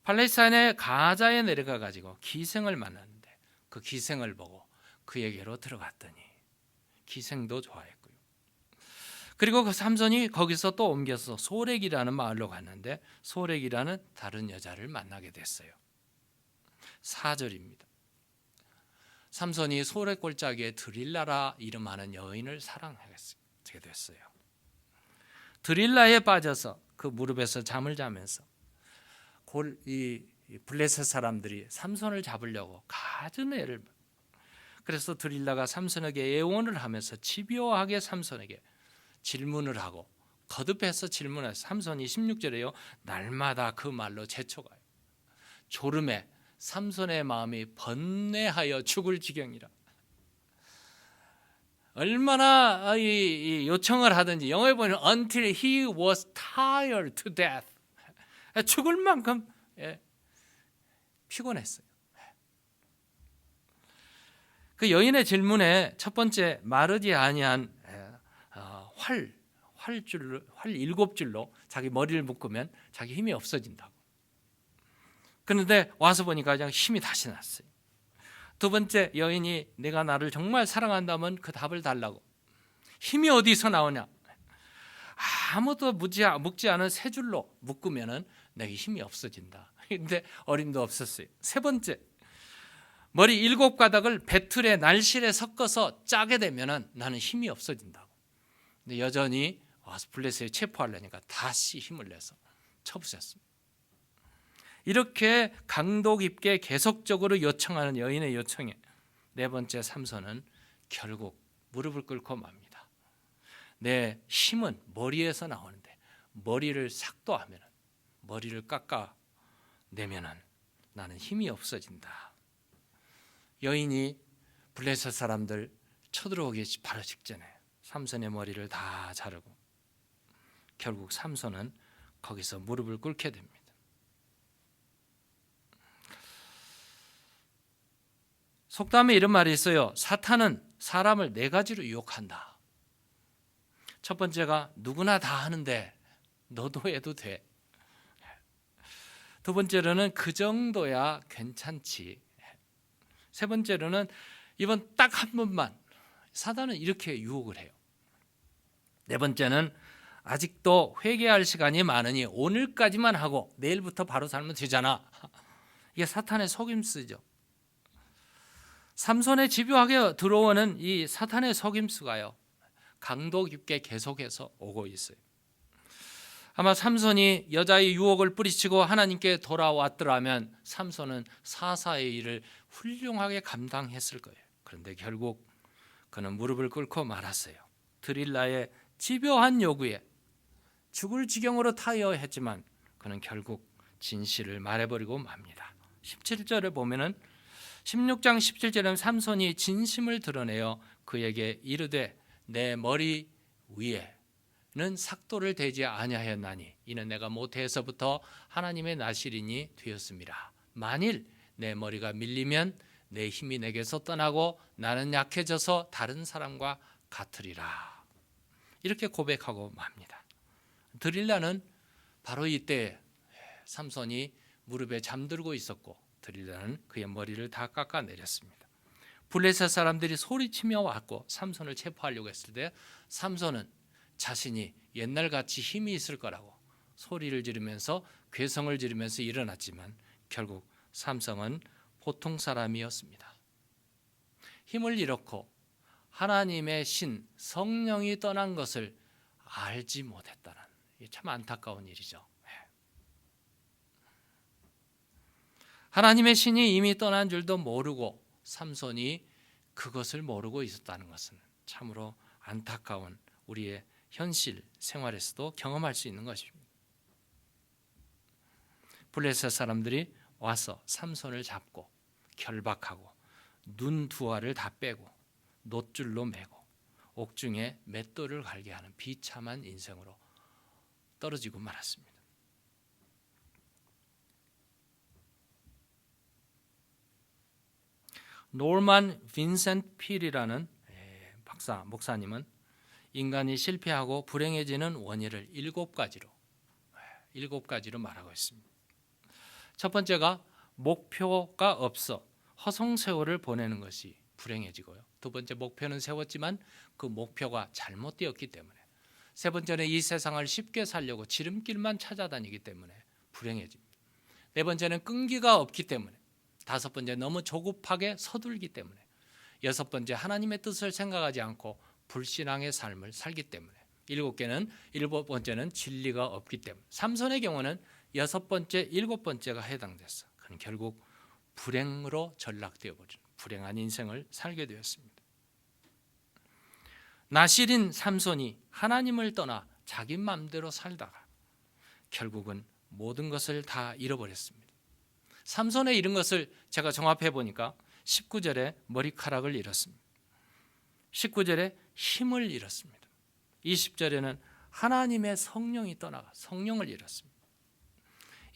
팔레스타인의 가자에 내려가가지고 기생을 만났는데 그 기생을 보고 그에게로 들어갔더니 기생도 좋아했고요. 그리고 그 삼손이 거기서 또 옮겨서 소렉이라는 마을로 갔는데 소렉이라는 다른 여자를 만나게 됐어요. 4절입니다. 삼손이 소렉 골짜기에 드릴라라 이름하는 여인을 사랑하게 됐어요. 드릴라에 빠져서 그 무릎에서 잠을 자면서 이 블레셋 사람들이 삼손을 잡으려고 갖은 애를, 그래서 드릴라가 삼손에게 애원을 하면서 집요하게 삼손에게 질문을 하고 거듭해서 질문해서 삼손이 16절에요. 날마다 그 말로 재촉하여 졸음에 삼손의 마음이 번뇌하여 죽을 지경이라. 얼마나 이 요청을 하든지 영어에 보면 until he was tired to death. 죽을 만큼 피곤했어요. 그 여인의 질문에 첫 번째 마르지 아니한 활 7줄로 자기 머리를 묶으면 자기 힘이 없어진다고. 그런데 와서 보니까 그냥 힘이 다시 났어요. 두 번째 여인이 내가 나를 정말 사랑한다면 그 답을 달라고. 힘이 어디서 나오냐? 아무도 묶지 않은 세 줄로 묶으면 내게 힘이 없어진다. 그런데 어림도 없었어요. 세 번째 머리 7가닥을 배틀에 날실에 섞어서 짜게 되면은 나는 힘이 없어진다고. 근데 여전히 와서 블레셋에 체포하려니까 다시 힘을 내서 쳐부셨습니다. 이렇게 강도 깊게 계속적으로 요청하는 여인의 요청에 네 번째 삼손은 결국 무릎을 꿇고 맙니다. 내 힘은 머리에서 나오는데 머리를 삭도하면, 머리를 깎아내면 나는 힘이 없어진다. 여인이 블레셋 사람들 쳐들어오기 바로 직전에 삼손의 머리를 다 자르고 결국 삼손은 거기서 무릎을 꿇게 됩니다. 속담에 이런 말이 있어요. 사탄은 사람을 네 가지로 유혹한다. 첫 번째가 누구나 다 하는데 너도 해도 돼. 두 번째로는 그 정도야 괜찮지. 세 번째로는 이번 딱 한 번만. 사탄은 이렇게 유혹을 해요. 네 번째는 아직도 회개할 시간이 많으니 오늘까지만 하고 내일부터 바로 살면 되잖아. 이게 사탄의 속임수죠. 삼손에 집요하게 들어오는 이 사탄의 속임수가요, 강도 깊게 계속해서 오고 있어요. 아마 삼손이 여자의 유혹을 뿌리치고 하나님께 돌아왔더라면 삼손은 사사의 일을 훌륭하게 감당했을 거예요. 그런데 결국 그는 무릎을 꿇고 말았어요. 드릴라의 집요한 요구에 죽을 지경으로 타협했지만 그는 결국 진실을 말해버리고 맙니다. 17절에 보면은 16장 17절에 삼손이 진심을 드러내어 그에게 이르되 내 머리 위에는 삭도를 대지 아니하였나니 이는 내가 모태에서부터 하나님의 나실인이 되었습니다. 만일 내 머리가 밀리면 내 힘이 내게서 떠나고 나는 약해져서 다른 사람과 같으리라. 이렇게 고백하고 맙니다. 드릴라는 바로 이때 삼손이 무릎에 잠들고 있었고 드릴라는 그의 머리를 다 깎아내렸습니다. 블레셋 사람들이 소리치며 왔고 삼손을 체포하려고 했을 때 삼손은 자신이 옛날같이 힘이 있을 거라고 소리를 지르면서 괴성을 지르면서 일어났지만 결국 삼손은 보통 사람이었습니다. 힘을 잃었고 하나님의 신 성령이 떠난 것을 알지 못했다는, 참 안타까운 일이죠. 하나님의 신이 이미 떠난 줄도 모르고 삼손이 그것을 모르고 있었다는 것은 참으로 안타까운 우리의 현실 생활에서도 경험할 수 있는 것입니다. 블레셋 사람들이 와서 삼손을 잡고 결박하고 눈 두 알을 다 빼고 놋줄로 매고 옥중에 맷돌을 갈게 하는 비참한 인생으로 떨어지고 말았습니다. 노만 빈센트 필이라는 목사님은 인간이 실패하고 불행해지는 원인을 7가지로 말하고 있습니다. 첫 번째가 목표가 없어 허송세월을 보내는 것이 불행해지고요. 두 번째, 목표는 세웠지만 그 목표가 잘못되었기 때문에. 세 번째는 이 세상을 쉽게 살려고 지름길만 찾아다니기 때문에 불행해집니다. 네 번째는 끈기가 없기 때문에. 다섯 번째, 너무 조급하게 서둘기 때문에. 여섯 번째, 하나님의 뜻을 생각하지 않고 불신앙의 삶을 살기 때문에. 일곱 번째는 진리가 없기 때문에. 삼손의 경우는 여섯 번째, 일곱 번째가 해당됐어. 그는 결국 불행으로 전락되어 버린 불행한 인생을 살게 되었습니다. 나실인 삼손이 하나님을 떠나 자기 마음대로 살다가 결국은 모든 것을 다 잃어버렸습니다. 삼손의 잃은 것을 제가 종합해 보니까 19절에 머리카락을 잃었습니다. 19절에 힘을 잃었습니다. 20절에는 하나님의 성령이 떠나가 성령을 잃었습니다.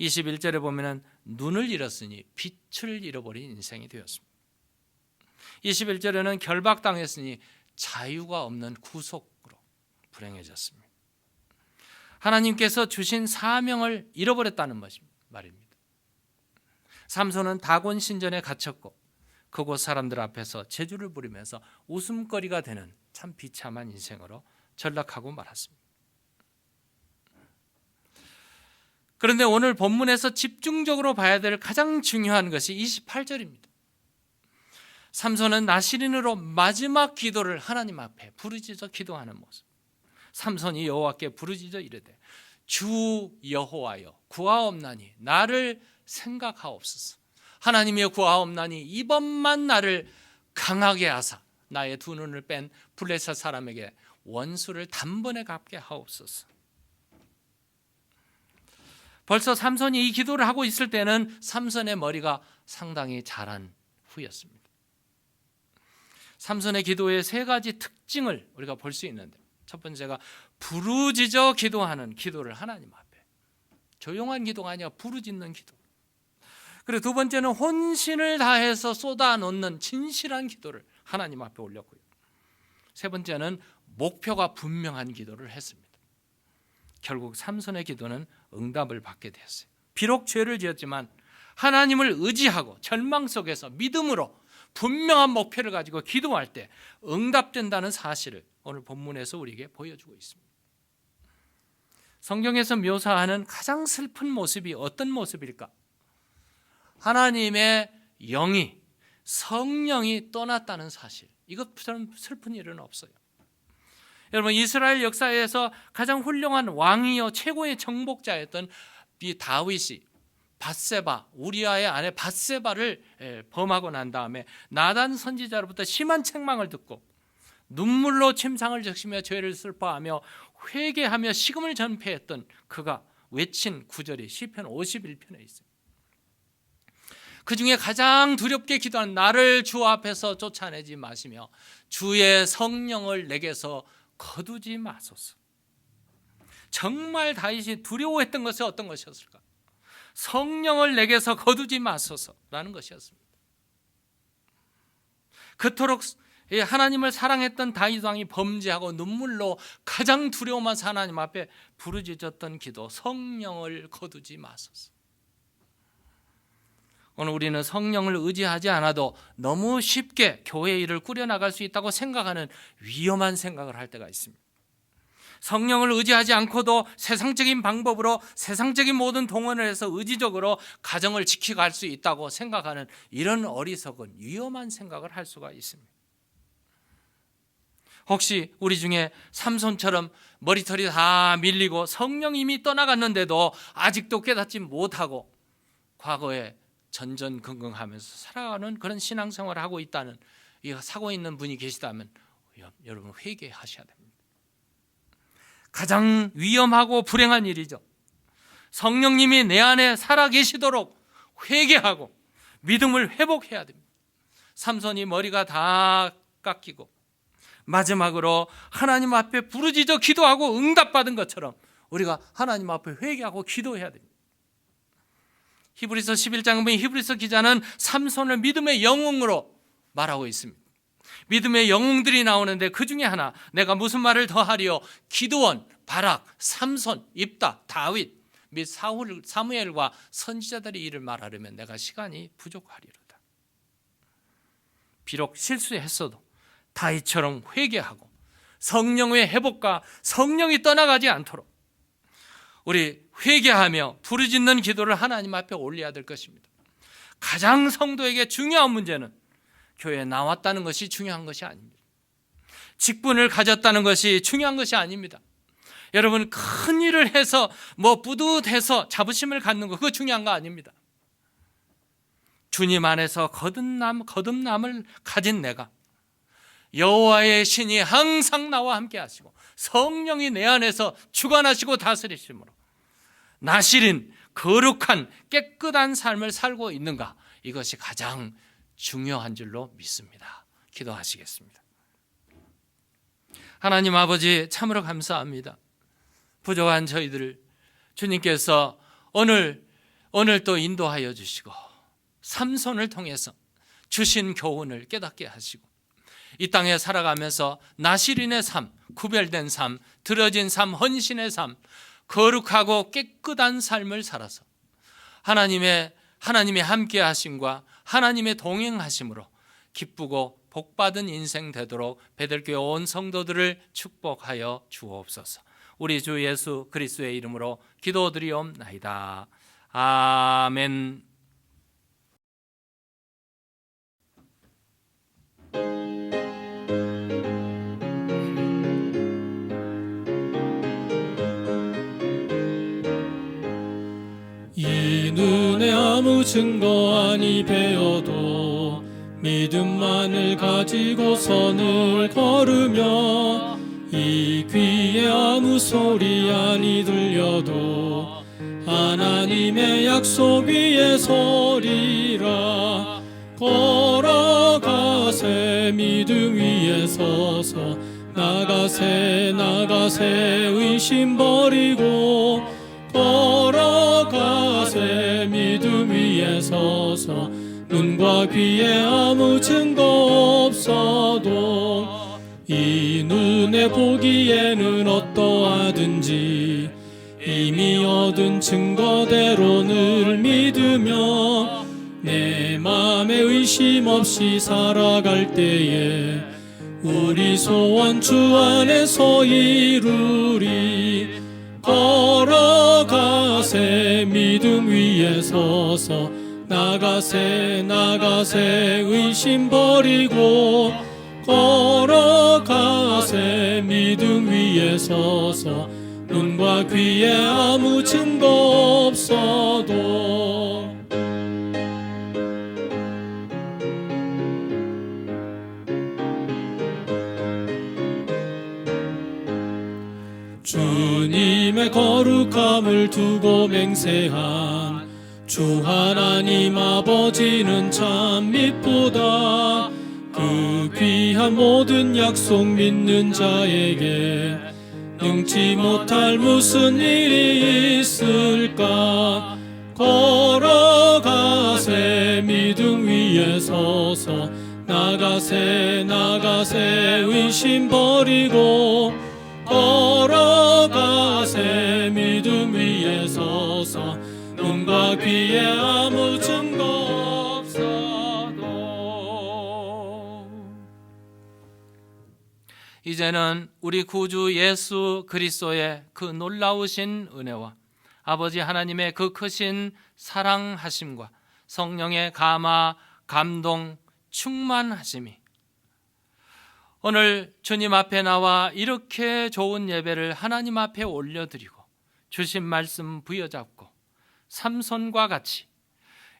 21절에 보면은 눈을 잃었으니 빛을 잃어버린 인생이 되었습니다. 21절에는 결박당했으니 자유가 없는 구속으로 불행해졌습니다. 하나님께서 주신 사명을 잃어버렸다는 말입니다. 삼손은 다곤 신전에 갇혔고 그곳 사람들 앞에서 제주를 부리면서 웃음거리가 되는 참 비참한 인생으로 전락하고 말았습니다. 그런데 오늘 본문에서 집중적으로 봐야 될 가장 중요한 것이 28절입니다. 삼손은 나시린으로 마지막 기도를 하나님 앞에 부르짖어 기도하는 모습. 삼손이 여호와께 부르짖어 이르되 주 여호와여 구하옵나니 나를 생각하옵소서. 하나님의 구하옵나니 이번만 나를 강하게 하사 나의 두 눈을 뺀 블레셋 사람에게 원수를 단번에 갚게 하옵소서. 벌써 삼손이 이 기도를 하고 있을 때는 삼손의 머리가 상당히 자란 후였습니다. 삼손의 기도의 세 가지 특징을 우리가 볼 수 있는데, 첫 번째가 부르짖어 기도하는 기도를 하나님 앞에, 조용한 기도가 아니라 부르짖는 기도. 그리고 두 번째는 혼신을 다해서 쏟아놓는 진실한 기도를 하나님 앞에 올렸고요. 세 번째는 목표가 분명한 기도를 했습니다. 결국 삼손의 기도는 응답을 받게 되었어요. 비록 죄를 지었지만 하나님을 의지하고 절망 속에서 믿음으로 분명한 목표를 가지고 기도할 때 응답된다는 사실을 오늘 본문에서 우리에게 보여주고 있습니다. 성경에서 묘사하는 가장 슬픈 모습이 어떤 모습일까? 하나님의 영이, 성령이 떠났다는 사실. 이것처럼 슬픈 일은 없어요. 여러분, 이스라엘 역사에서 가장 훌륭한 왕이요 최고의 정복자였던 이 다윗이 밧세바, 우리아의 아내 밧세바를 범하고 난 다음에 나단 선지자로부터 심한 책망을 듣고 눈물로 침상을 적시며 죄를 슬퍼하며 회개하며 식음을 전폐했던 그가 외친 구절이 시편 51편에 있어요. 그 중에 가장 두렵게 기도한 나를 주 앞에서 쫓아내지 마시며 주의 성령을 내게서 거두지 마소서. 정말 다윗이 두려워했던 것은 어떤 것이었을까? 성령을 내게서 거두지 마소서라는 것이었습니다. 그토록 하나님을 사랑했던 다윗 왕이 범죄하고 눈물로 가장 두려워하면서 하나님 앞에 부르짖었던 기도, 성령을 거두지 마소서. 오늘 우리는 성령을 의지하지 않아도 너무 쉽게 교회 일을 꾸려나갈 수 있다고 생각하는 위험한 생각을 할 때가 있습니다. 성령을 의지하지 않고도 세상적인 방법으로 세상적인 모든 동원을 해서 의지적으로 가정을 지켜갈 수 있다고 생각하는 이런 어리석은 위험한 생각을 할 수가 있습니다. 혹시 우리 중에 삼손처럼 머리털이 다 밀리고 성령이 이미 떠나갔는데도 아직도 깨닫지 못하고 과거에 전전긍긍하면서 살아가는 그런 신앙생활을 하고 있다는 사고 있는 분이 계시다면 여러분 회개하셔야 됩니다. 가장 위험하고 불행한 일이죠. 성령님이 내 안에 살아계시도록 회개하고 믿음을 회복해야 됩니다. 삼손이 머리가 다 깎이고 마지막으로 하나님 앞에 부르짖어 기도하고 응답받은 것처럼 우리가 하나님 앞에 회개하고 기도해야 됩니다. 히브리서 11장 보면 히브리서 기자는 삼손을 믿음의 영웅으로 말하고 있습니다. 믿음의 영웅들이 나오는데 그 중에 하나, 내가 무슨 말을 더하리요? 기드온, 바락, 삼손, 입다, 다윗 및 사무엘과 선지자들의 일을 말하려면 내가 시간이 부족하리로다. 비록 실수했어도 다윗처럼 회개하고 성령의 회복과 성령이 떠나가지 않도록 우리 회개하며 부르짖는 기도를 하나님 앞에 올려야 될 것입니다. 가장 성도에게 중요한 문제는 교회에 나왔다는 것이 중요한 것이 아닙니다. 직분을 가졌다는 것이 중요한 것이 아닙니다. 여러분, 큰 일을 해서 뿌듯해서 자부심을 갖는 거, 그거 중요한 거 아닙니다. 주님 안에서 거듭남을 가진 내가 여호와의 신이 항상 나와 함께 하시고 성령이 내 안에서 주관하시고 다스리심으로 나시린 거룩한 깨끗한 삶을 살고 있는가, 이것이 가장 중요한 줄로 믿습니다. 기도하시겠습니다. 하나님 아버지, 참으로 감사합니다. 부족한 저희들을 주님께서 오늘 또 인도하여 주시고 삼손을 통해서 주신 교훈을 깨닫게 하시고 이 땅에 살아가면서 나시린의 삶, 구별된 삶, 드러진 삶, 헌신의 삶, 거룩하고 깨끗한 삶을 살아서 하나님의 함께 하심과 하나님의 동행하심으로 기쁘고 복받은 인생 되도록 베들교회 온 성도들을 축복하여 주옵소서. 우리 주 예수 그리스도의 이름으로 기도드리옵나이다. 아멘. 증거하니 배어도 믿음만을 가지고 선을 걸으며 이 귀에 아무 소리 아니 들려도 하나님의 약속 위에 서리라. 걸어가세 믿음 위에 서서 나가세 의심 버리고 걸어가세 믿음 위에 서서 눈과 귀에 아무 증거 없어도 이 눈에 보기에는 어떠하든지 이미 얻은 증거대로 늘 믿으며 내 맘에 의심 없이 살아갈 때에 우리 소원 주 안에서 이루리. 걸어가세 믿음 위에 서서 나가세 의심 버리고 걸어가세 믿음 위에 서서 눈과 귀에 아무 증거 없어도 주님의 거룩함을 두고 맹세한 주 하나님 아버지는 참 믿보다 그 귀한 모든 약속 믿는 자에게 능치 못할 무슨 일이 있을까. 걸어가세 믿음 위에 서서 나가세 의심 버리고 걸어가세 믿음 위에 서서 눈과 귀에 아무 증거 없어도. 이제는 우리 구주 예수 그리스도의 그 놀라우신 은혜와 아버지 하나님의 그 크신 사랑하심과 성령의 감화, 감동, 충만하심이 오늘 주님 앞에 나와 이렇게 좋은 예배를 하나님 앞에 올려드리고 주신 말씀 부여잡고 삼손과 같이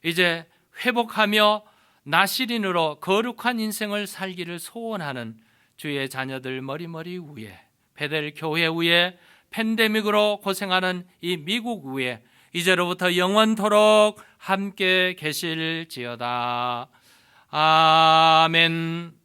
이제 회복하며 나시린으로 거룩한 인생을 살기를 소원하는 주의 자녀들 머리머리 위에, 베델 교회 위에, 팬데믹으로 고생하는 이 미국 위에 이제로부터 영원토록 함께 계실지어다. 아멘.